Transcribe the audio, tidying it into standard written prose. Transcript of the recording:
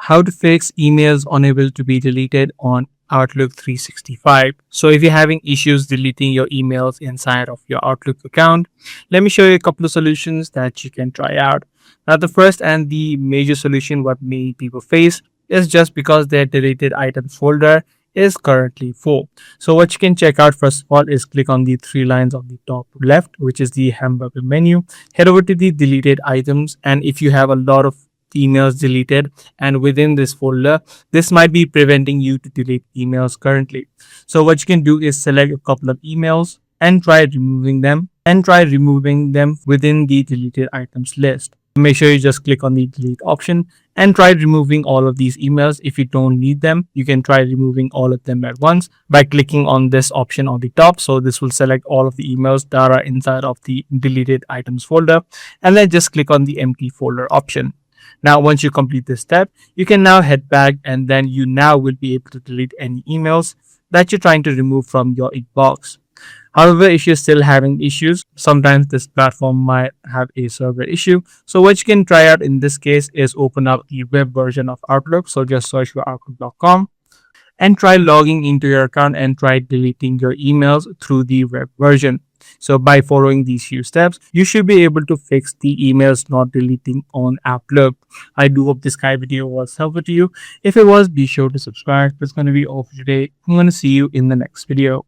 how to fix emails unable to be deleted on Outlook 365. So if you're having issues deleting your emails inside of your Outlook account, let me show you a couple of solutions that you can try out. Now, the first and the major solution what many people face is just because their deleted items folder is currently full. So what you can check out first of all is click on the three lines on the top left, which is the hamburger menu. Head over to the deleted items, and if you have a lot of emails deleted and within this folder, this might be preventing you to delete emails currently. So what you can do is select a couple of emails and try removing them within the deleted items list. Make sure you just click on the delete option and try removing all of these emails. If you don't need them, you can try removing all of them at once by clicking on this option on the top. So this will select all of the emails that are inside of the deleted items folder, and then just click on the empty folder option. Now, once you complete this step, you can now head back, and then you now will be able to delete any emails that you're trying to remove from your inbox. However, if you're still having issues, sometimes this platform might have a server issue. So what you can try out in this case is open up the web version of Outlook. So just search for outlook.com and try logging into your account and try deleting your emails through the web version. So by following these few steps, you should be able to fix the emails not deleting on Outlook. I do hope this kind of video was helpful to you. If it was, be sure to subscribe. That's going to be all for today. I'm going to see you in the next video.